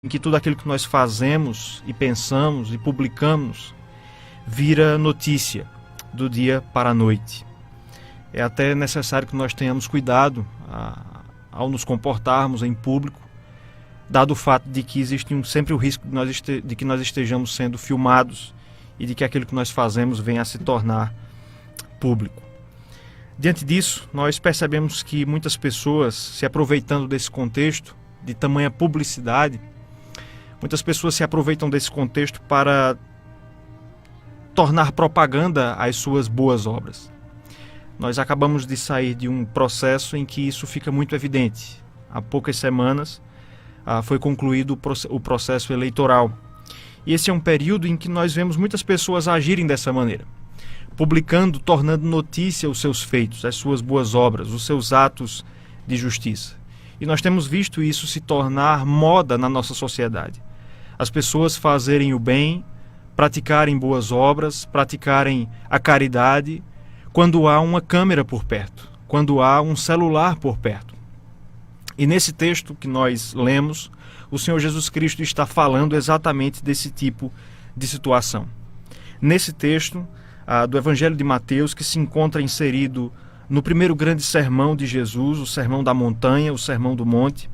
em que tudo aquilo que nós fazemos e pensamos e publicamos vira notícia do dia para a noite. É até necessário que nós tenhamos cuidado ao nos comportarmos em público, dado o fato de que existe sempre o risco de que nós estejamos sendo filmados e de que aquilo que nós fazemos venha a se tornar público. Diante disso, nós percebemos que muitas pessoas, se aproveitando desse contexto de tamanha publicidade, muitas pessoas se aproveitam desse contexto para tornar propaganda às suas boas obras. Nós acabamos de sair de um processo em que isso fica muito evidente. Há poucas semanas foi concluído o processo eleitoral. E esse é um período em que nós vemos muitas pessoas agirem dessa maneira, publicando, tornando notícia os seus feitos, as suas boas obras, os seus atos de justiça. E nós temos visto isso se tornar moda na nossa sociedade. As pessoas fazerem o bem, praticarem boas obras, praticarem a caridade, quando há uma câmera por perto, quando há um celular por perto. E nesse texto que nós lemos, o Senhor Jesus Cristo está falando exatamente desse tipo de situação. Nesse texto do Evangelho de Mateus, que se encontra inserido no primeiro grande sermão de Jesus, o Sermão da Montanha, o Sermão do Monte,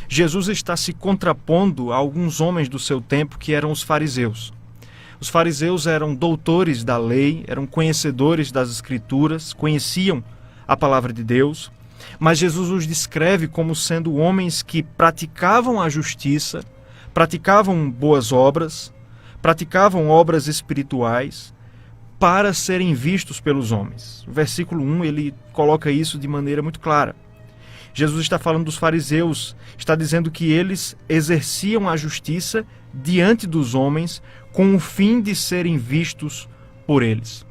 Jesus está se contrapondo a alguns homens do seu tempo que eram os fariseus. Os fariseus eram doutores da lei, eram conhecedores das Escrituras, conheciam a palavra de Deus, mas Jesus os descreve como sendo homens que praticavam a justiça, praticavam boas obras, praticavam obras espirituais para serem vistos pelos homens. O versículo 1 ele coloca isso de maneira muito clara. Jesus está falando dos fariseus, está dizendo que eles exerciam a justiça diante dos homens com o fim de serem vistos por eles.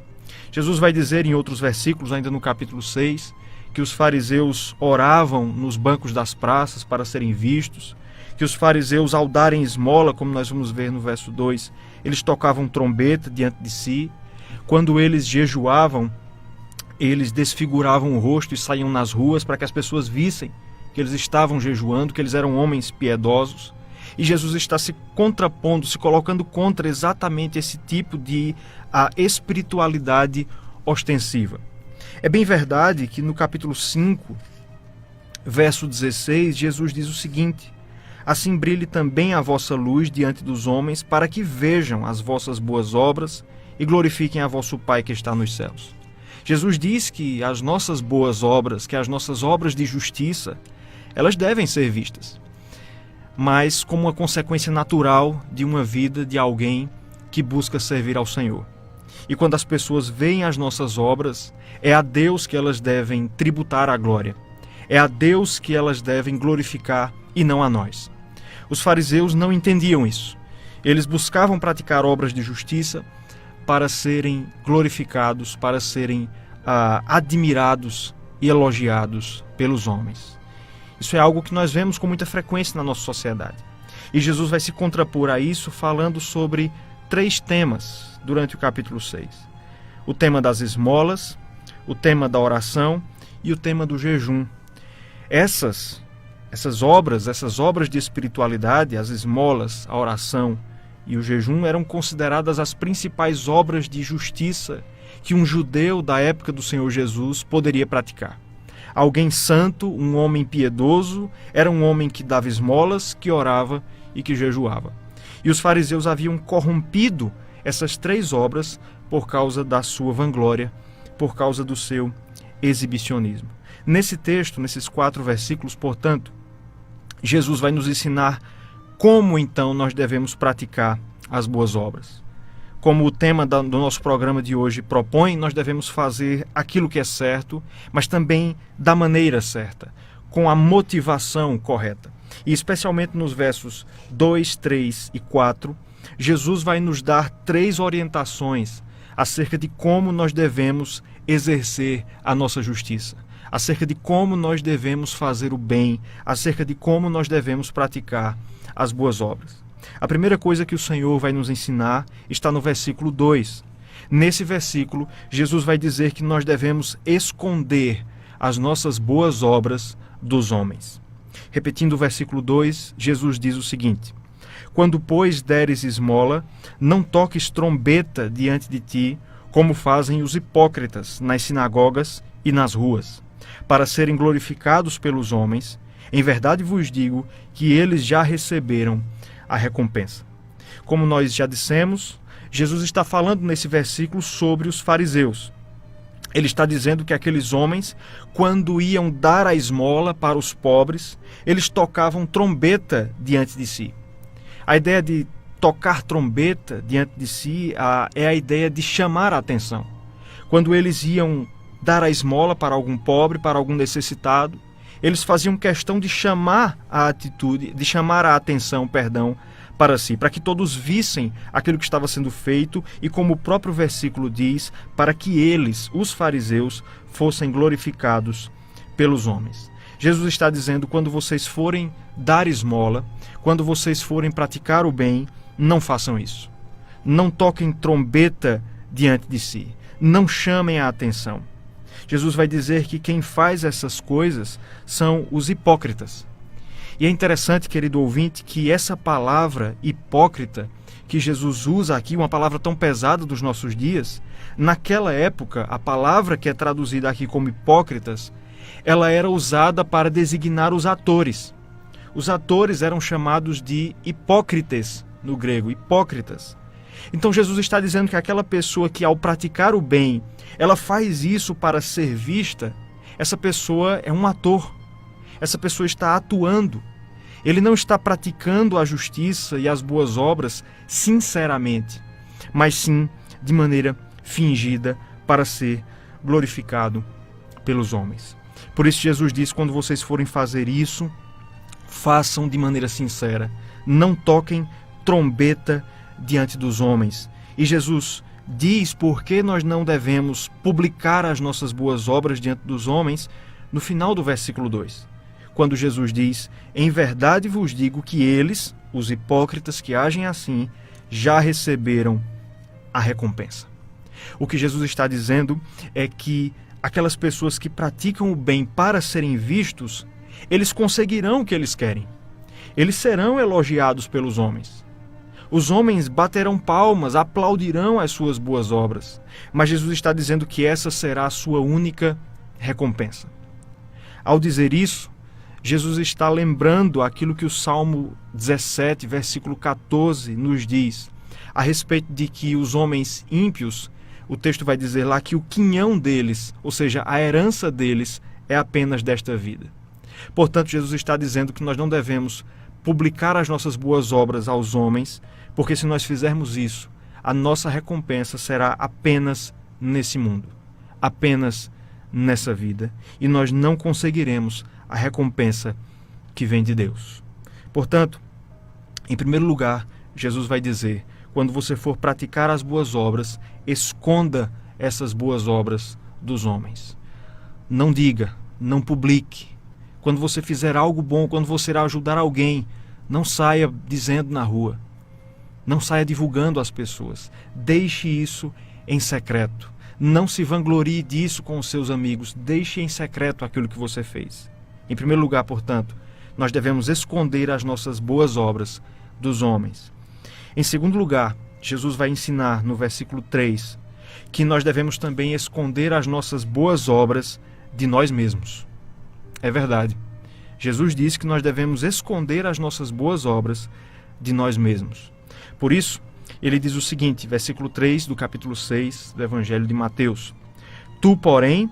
Jesus vai dizer em outros versículos, ainda no capítulo 6, que os fariseus oravam nos bancos das praças para serem vistos, que os fariseus, ao darem esmola, como nós vamos ver no verso 2, eles tocavam trombeta diante de si. Quando eles jejuavam, eles desfiguravam o rosto e saíam nas ruas para que as pessoas vissem que eles estavam jejuando, que eles eram homens piedosos. E Jesus está se contrapondo, se colocando contra exatamente esse tipo de espiritualidade ostensiva. É bem verdade que no capítulo 5, verso 16, Jesus diz o seguinte: assim brilhe também a vossa luz diante dos homens, para que vejam as vossas boas obras e glorifiquem a vosso Pai que está nos céus. Jesus diz que as nossas boas obras, que as nossas obras de justiça, elas devem ser vistas, mas como uma consequência natural de uma vida de alguém que busca servir ao Senhor. E quando as pessoas veem as nossas obras, é a Deus que elas devem tributar a glória. É a Deus que elas devem glorificar e não a nós. Os fariseus não entendiam isso. Eles buscavam praticar obras de justiça para serem glorificados, para serem admirados e elogiados pelos homens. Isso é algo que nós vemos com muita frequência na nossa sociedade. E Jesus vai se contrapor a isso falando sobre 3 temas durante o capítulo 6. O tema das esmolas, o tema da oração e o tema do jejum. Essas obras de espiritualidade, as esmolas, a oração e o jejum, eram consideradas as principais obras de justiça que um judeu da época do Senhor Jesus poderia praticar. Alguém santo, um homem piedoso, era um homem que dava esmolas, que orava e que jejuava. E os fariseus haviam corrompido essas 3 obras por causa da sua vanglória, por causa do seu exibicionismo. Nesse texto, nesses 4 versículos, portanto, Jesus vai nos ensinar como então nós devemos praticar as boas obras. Como o tema do nosso programa de hoje propõe, nós devemos fazer aquilo que é certo, mas também da maneira certa, com a motivação correta. E especialmente nos versos 2, 3 e 4, Jesus vai nos dar 3 orientações acerca de como nós devemos exercer a nossa justiça, acerca de como nós devemos fazer o bem, acerca de como nós devemos praticar as boas obras. A primeira coisa que o Senhor vai nos ensinar está no versículo 2. Nesse versículo, Jesus vai dizer que nós devemos esconder as nossas boas obras dos homens. Repetindo o versículo 2, Jesus diz o seguinte: Quando, pois, deres esmola, não toques trombeta diante de ti, como fazem os hipócritas nas sinagogas e nas ruas, para serem glorificados pelos homens. Em verdade vos digo que eles já receberam a recompensa. Como nós já dissemos, Jesus está falando nesse versículo sobre os fariseus. Ele está dizendo que aqueles homens, quando iam dar a esmola para os pobres, eles tocavam trombeta diante de si. A ideia de tocar trombeta diante de si é a ideia de chamar a atenção. Quando eles iam dar a esmola para algum pobre, para algum necessitado, eles faziam questão de chamar a atenção, para si, para que todos vissem aquilo que estava sendo feito e, como o próprio versículo diz, para que eles, os fariseus, fossem glorificados pelos homens. Jesus está dizendo: quando vocês forem dar esmola, quando vocês forem praticar o bem, não façam isso. Não toquem trombeta diante de si. Não chamem a atenção. Jesus vai dizer que quem faz essas coisas são os hipócritas. E é interessante, querido ouvinte, que essa palavra hipócrita que Jesus usa aqui, uma palavra tão pesada dos nossos dias, naquela época, a palavra que é traduzida aqui como hipócritas, ela era usada para designar os atores. Os atores eram chamados de hipócrites no grego, hipócritas. Então Jesus está dizendo que aquela pessoa que, ao praticar o bem, ela faz isso para ser vista, essa pessoa é um ator. Essa pessoa está atuando. Ele não está praticando a justiça e as boas obras sinceramente, mas sim de maneira fingida para ser glorificado pelos homens. Por isso Jesus diz: quando vocês forem fazer isso, façam de maneira sincera. Não toquem trombeta diante dos homens. E Jesus diz por que nós não devemos publicar as nossas boas obras diante dos homens no final do versículo 2. Quando Jesus diz: em verdade vos digo que eles, os hipócritas que agem assim, já receberam a recompensa. O que Jesus está dizendo é que aquelas pessoas que praticam o bem para serem vistos, eles conseguirão o que eles querem. Eles serão elogiados pelos homens. Os homens baterão palmas, aplaudirão as suas boas obras. Mas Jesus está dizendo que essa será a sua única recompensa. Ao dizer isso, Jesus está lembrando aquilo que o Salmo 17, versículo 14, nos diz, a respeito de que os homens ímpios, o texto vai dizer lá que o quinhão deles, ou seja, a herança deles, é apenas desta vida. Portanto, Jesus está dizendo que nós não devemos publicar as nossas boas obras aos homens, porque se nós fizermos isso, a nossa recompensa será apenas nesse mundo, apenas nessa vida, e nós não conseguiremos a recompensa que vem de Deus. Portanto, em primeiro lugar, Jesus vai dizer: quando você for praticar as boas obras, esconda essas boas obras dos homens. Não diga, não publique. Quando você fizer algo bom, quando você irá ajudar alguém, não saia dizendo na rua. Não saia divulgando às pessoas. Deixe isso em secreto. Não se vanglorie disso com os seus amigos. Deixe em secreto aquilo que você fez. Em primeiro lugar, portanto, nós devemos esconder as nossas boas obras dos homens. Em segundo lugar, Jesus vai ensinar no versículo 3 que nós devemos também esconder as nossas boas obras de nós mesmos. É verdade. Jesus disse que nós devemos esconder as nossas boas obras de nós mesmos. Por isso, ele diz o seguinte, versículo 3 do capítulo 6 do Evangelho de Mateus: Tu, porém,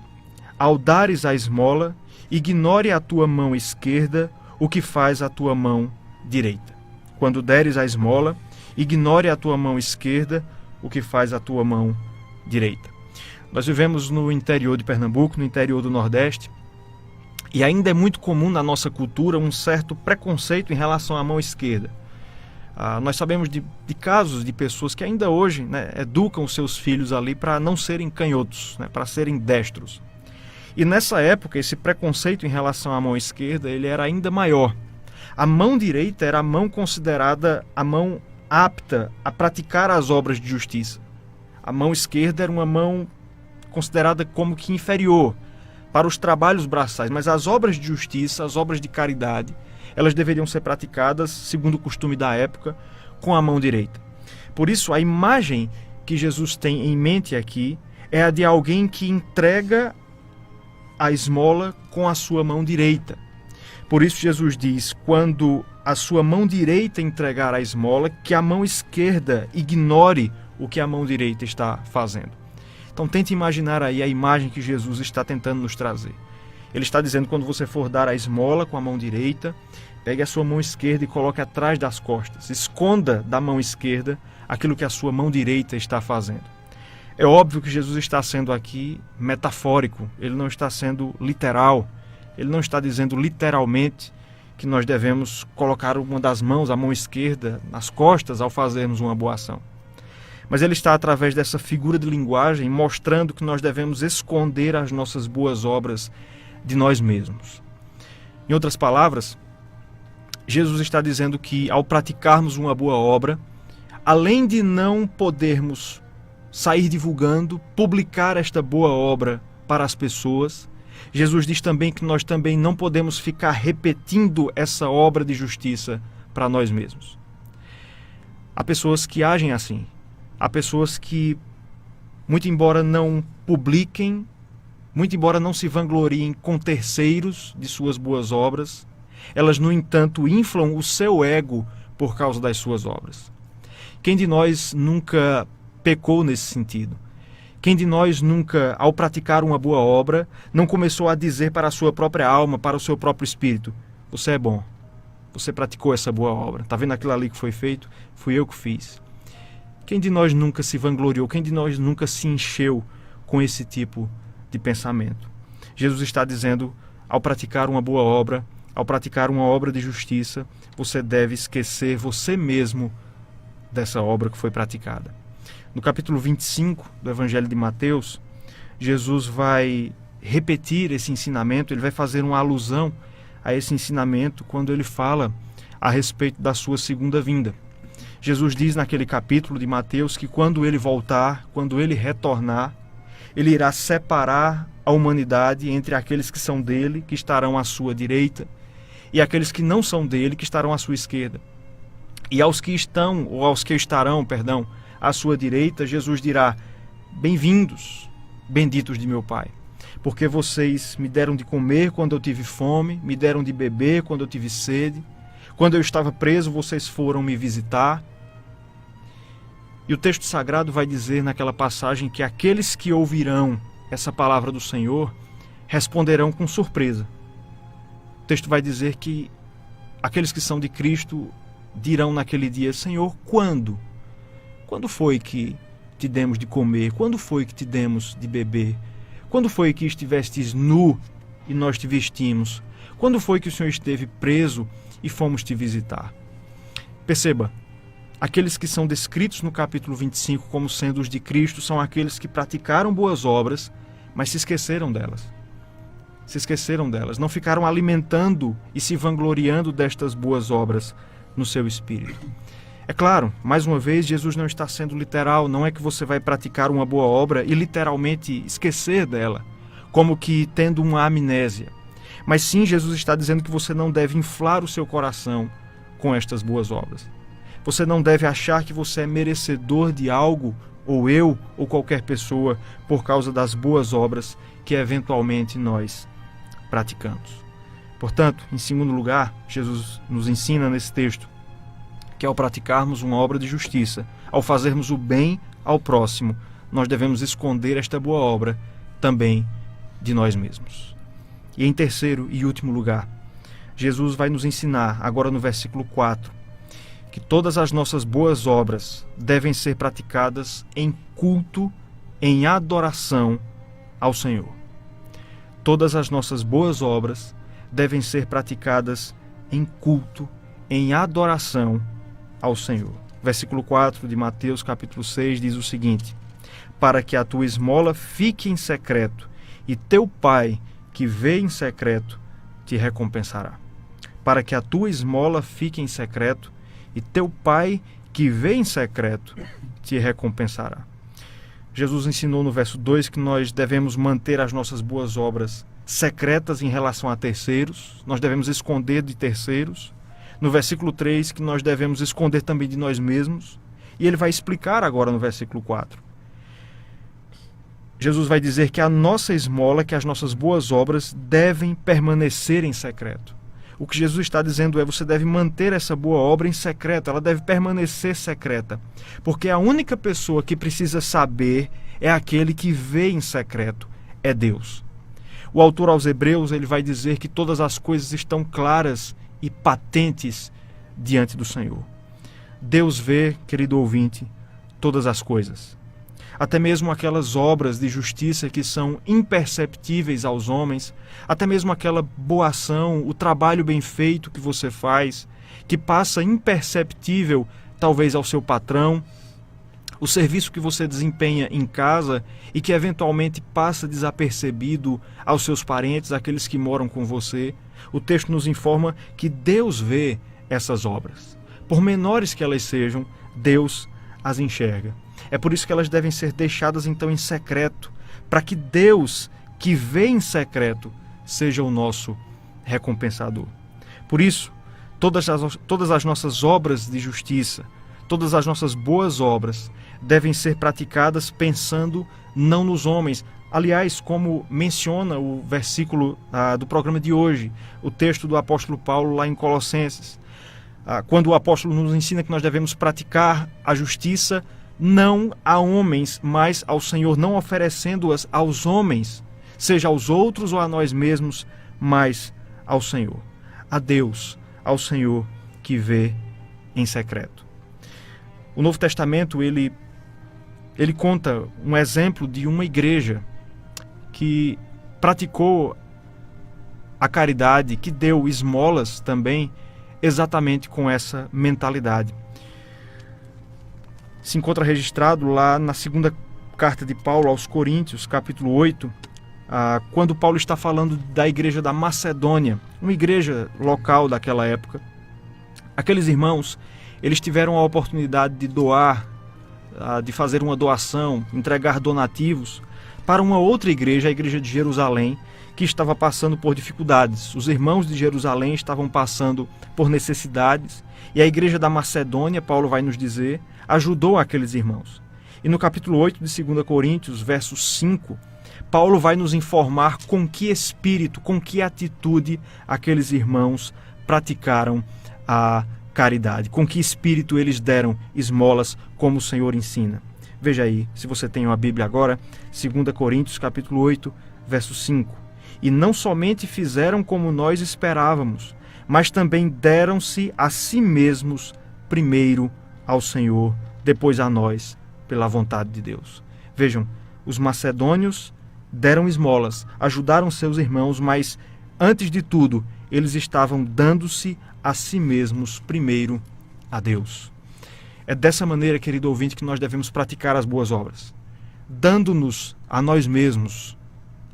ao dares a esmola, ignore a tua mão esquerda o que faz a tua mão direita. Quando deres a esmola, ignore a tua mão esquerda o que faz a tua mão direita. Nós vivemos no interior de Pernambuco, no interior do Nordeste, e ainda é muito comum na nossa cultura um certo preconceito em relação à mão esquerda. Nós sabemos de casos de pessoas que ainda hoje, educam os seus filhos ali para não serem canhotos, para serem destros. E nessa época, esse preconceito em relação à mão esquerda ele era ainda maior. A mão direita era a mão considerada a mão apta a praticar as obras de justiça. A mão esquerda era uma mão considerada como que inferior, para os trabalhos braçais, mas as obras de justiça, as obras de caridade, elas deveriam ser praticadas, segundo o costume da época, com a mão direita. Por isso, a imagem que Jesus tem em mente aqui é a de alguém que entrega a esmola com a sua mão direita. Por isso Jesus diz, quando a sua mão direita entregar a esmola, que a mão esquerda ignore o que a mão direita está fazendo. Então tente imaginar aí a imagem que Jesus está tentando nos trazer. Ele está dizendo, quando você for dar a esmola com a mão direita, pegue a sua mão esquerda e coloque atrás das costas. Esconda da mão esquerda aquilo que a sua mão direita está fazendo. É óbvio que Jesus está sendo aqui metafórico, ele não está sendo literal, ele não está dizendo literalmente que nós devemos colocar uma das mãos, a mão esquerda, nas costas ao fazermos uma boa ação. Mas ele está, através dessa figura de linguagem, mostrando que nós devemos esconder as nossas boas obras de nós mesmos. Em outras palavras, Jesus está dizendo que, ao praticarmos uma boa obra, além de não podermos sair divulgando, publicar esta boa obra para as pessoas, Jesus diz também que nós também não podemos ficar repetindo essa obra de justiça para nós mesmos. Há pessoas que agem assim. Há pessoas que, muito embora não publiquem, muito embora não se vangloriem com terceiros de suas boas obras, elas, no entanto, inflam o seu ego por causa das suas obras. Quem de nós nunca pecou nesse sentido? Quem de nós nunca, ao praticar uma boa obra, não começou a dizer para a sua própria alma, para o seu próprio espírito: você é bom, você praticou essa boa obra, está vendo aquilo ali que foi feito? Fui eu que fiz. Quem de nós nunca se vangloriou? Quem de nós nunca se encheu com esse tipo de pensamento? Jesus está dizendo, ao praticar uma boa obra, ao praticar uma obra de justiça, você deve esquecer você mesmo dessa obra que foi praticada. No capítulo 25 do Evangelho de Mateus, Jesus vai repetir esse ensinamento, ele vai fazer uma alusão a esse ensinamento quando ele fala a respeito da sua segunda vinda. Jesus diz naquele capítulo de Mateus que quando ele voltar, quando ele retornar, ele irá separar a humanidade entre aqueles que são dele, que estarão à sua direita, e aqueles que não são dele, que estarão à sua esquerda. E aos que estarão, à sua direita, Jesus dirá: bem-vindos, benditos de meu Pai, porque vocês me deram de comer quando eu tive fome, me deram de beber quando eu tive sede, quando eu estava preso, vocês foram me visitar. E o texto sagrado vai dizer naquela passagem que aqueles que ouvirão essa palavra do Senhor responderão com surpresa. O texto vai dizer que aqueles que são de Cristo dirão naquele dia: Senhor, quando? Quando foi que te demos de comer? Quando foi que te demos de beber? Quando foi que estivestes nu e nós te vestimos? Quando foi que o Senhor esteve preso e fomos te visitar? Perceba, aqueles que são descritos no capítulo 25 como sendo os de Cristo são aqueles que praticaram boas obras, mas se esqueceram delas. Se esqueceram delas, não ficaram alimentando e se vangloriando destas boas obras no seu espírito. É claro, mais uma vez, Jesus não está sendo literal, não é que você vai praticar uma boa obra e literalmente esquecer dela, como que tendo uma amnésia. Mas sim, Jesus está dizendo que você não deve inflar o seu coração com estas boas obras. Você não deve achar que você é merecedor de algo, ou eu, ou qualquer pessoa, por causa das boas obras que eventualmente nós praticamos. Portanto, em segundo lugar, Jesus nos ensina nesse texto que ao praticarmos uma obra de justiça, ao fazermos o bem ao próximo, nós devemos esconder esta boa obra também de nós mesmos. E em terceiro e último lugar, Jesus vai nos ensinar, agora no versículo 4, que todas as nossas boas obras devem ser praticadas em culto, em adoração ao Senhor. Todas as nossas boas obras devem ser praticadas em culto, em adoração ao Senhor. Versículo 4 de Mateus, capítulo 6, diz o seguinte: para que a tua esmola fique em secreto, e teu Pai, que vê em secreto, te recompensará. Para que a tua esmola fique em secreto, e teu Pai, que vê em secreto, te recompensará. Jesus ensinou no verso 2 que nós devemos manter as nossas boas obras secretas em relação a terceiros, nós devemos esconder de terceiros. No versículo 3, que nós devemos esconder também de nós mesmos. E ele vai explicar agora no versículo 4. Jesus vai dizer que a nossa esmola, que as nossas boas obras devem permanecer em secreto. O que Jesus está dizendo é: você deve manter essa boa obra em secreto, ela deve permanecer secreta. Porque a única pessoa que precisa saber é aquele que vê em secreto, é Deus. O autor aos Hebreus, ele vai dizer que todas as coisas estão claras e patentes diante do Senhor. Deus vê, querido ouvinte, todas as coisas. Até mesmo aquelas obras de justiça que são imperceptíveis aos homens, até mesmo aquela boa ação, o trabalho bem feito que você faz, que passa imperceptível talvez ao seu patrão, o serviço que você desempenha em casa e que eventualmente passa desapercebido aos seus parentes, aqueles que moram com você. O texto nos informa que Deus vê essas obras. Por menores que elas sejam, Deus as enxerga. É por isso que elas devem ser deixadas então em secreto, para que Deus, que vê em secreto, seja o nosso recompensador. Por isso, todas as nossas obras de justiça, todas as nossas boas obras, devem ser praticadas pensando não nos homens. Aliás, como menciona o versículo do programa de hoje, o texto do apóstolo Paulo lá em Colossenses, quando o apóstolo nos ensina que nós devemos praticar a justiça não a homens, mas ao Senhor, não oferecendo-as aos homens, seja aos outros ou a nós mesmos, mas ao Senhor. A Deus, ao Senhor que vê em secreto. O Novo Testamento, ele conta um exemplo de uma igreja que praticou a caridade, que deu esmolas também, exatamente com essa mentalidade. Se encontra registrado lá na segunda carta de Paulo aos Coríntios, capítulo 8, quando Paulo está falando da igreja da Macedônia, uma igreja local daquela época. Aqueles irmãos, eles tiveram a oportunidade de doar, de fazer uma doação, entregar donativos para uma outra igreja, a igreja de Jerusalém, que estava passando por dificuldades. Os irmãos de Jerusalém estavam passando por necessidades e a igreja da Macedônia, Paulo vai nos dizer, ajudou aqueles irmãos. E no capítulo 8 de 2 Coríntios, verso 5, Paulo vai nos informar com que espírito, com que atitude aqueles irmãos praticaram a caridade, com que espírito eles deram esmolas, como o Senhor ensina. Veja aí, se você tem uma Bíblia agora, 2 Coríntios, capítulo 8, verso 5. E não somente fizeram como nós esperávamos, mas também deram-se a si mesmos, primeiro ao Senhor, depois a nós, pela vontade de Deus. Vejam, os macedônios deram esmolas, ajudaram seus irmãos, mas, antes de tudo, eles estavam dando-se a si mesmos, primeiro a Deus. É dessa maneira, querido ouvinte, que nós devemos praticar as boas obras, dando-nos a nós mesmos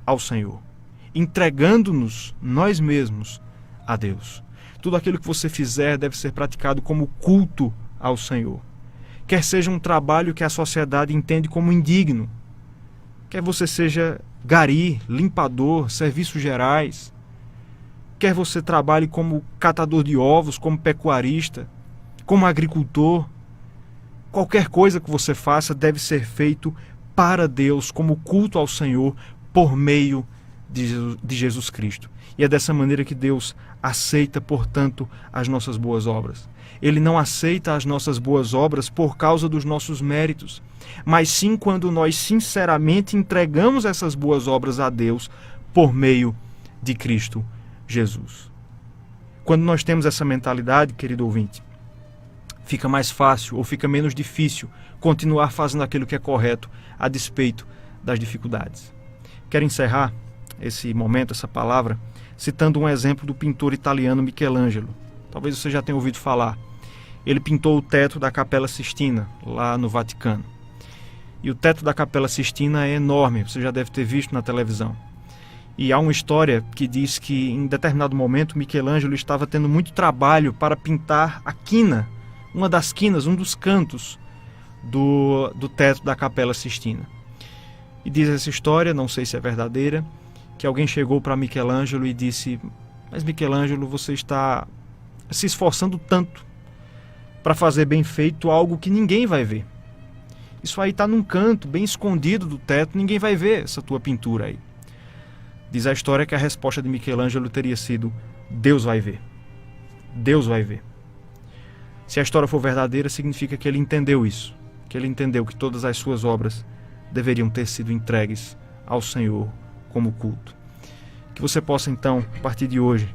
ao Senhor, entregando-nos nós mesmos a Deus. Tudo aquilo que você fizer deve ser praticado como culto ao Senhor. Quer seja um trabalho que a sociedade entende como indigno, quer você seja gari, limpador, serviços gerais, quer você trabalhe como catador de ovos, como pecuarista, como agricultor, qualquer coisa que você faça deve ser feito para Deus, como culto ao Senhor, por meio de Jesus Cristo. E é dessa maneira que Deus aceita, portanto, as nossas boas obras. Ele não aceita as nossas boas obras por causa dos nossos méritos, mas sim quando nós sinceramente entregamos essas boas obras a Deus por meio de Cristo Jesus. Quando nós temos essa mentalidade, querido ouvinte, fica mais fácil ou fica menos difícil continuar fazendo aquilo que é correto a despeito das dificuldades. Quero encerrar esse momento, essa palavra, citando um exemplo do pintor italiano Michelangelo. Talvez você já tenha ouvido falar. Ele pintou o teto da Capela Sistina, lá no Vaticano. E o teto da Capela Sistina é enorme, você já deve ter visto na televisão. E há uma história que diz que, em determinado momento, Michelangelo estava tendo muito trabalho para pintar a quina, uma das quinas, um dos cantos do teto da Capela Sistina. E diz essa história, não sei se é verdadeira, que alguém chegou para Michelangelo e disse: mas Michelangelo, você está se esforçando tanto para fazer bem feito algo que ninguém vai ver. Isso aí está num canto, bem escondido do teto, ninguém vai ver essa tua pintura aí. Diz a história que a resposta de Michelangelo teria sido: Deus vai ver. Deus vai ver. Se a história for verdadeira, significa que ele entendeu isso, que ele entendeu que todas as suas obras deveriam ter sido entregues ao Senhor como culto. Que você possa então, a partir de hoje,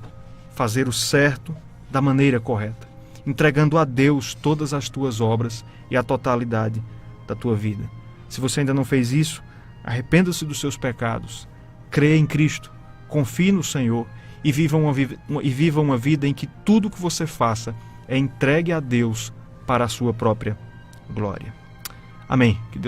fazer o certo da maneira correta, entregando a Deus todas as tuas obras e a totalidade da tua vida. Se você ainda não fez isso, arrependa-se dos seus pecados, creia em Cristo, confie no Senhor e viva uma vida em que tudo que você faça é entregue a Deus para a sua própria glória. Amém. Que Deus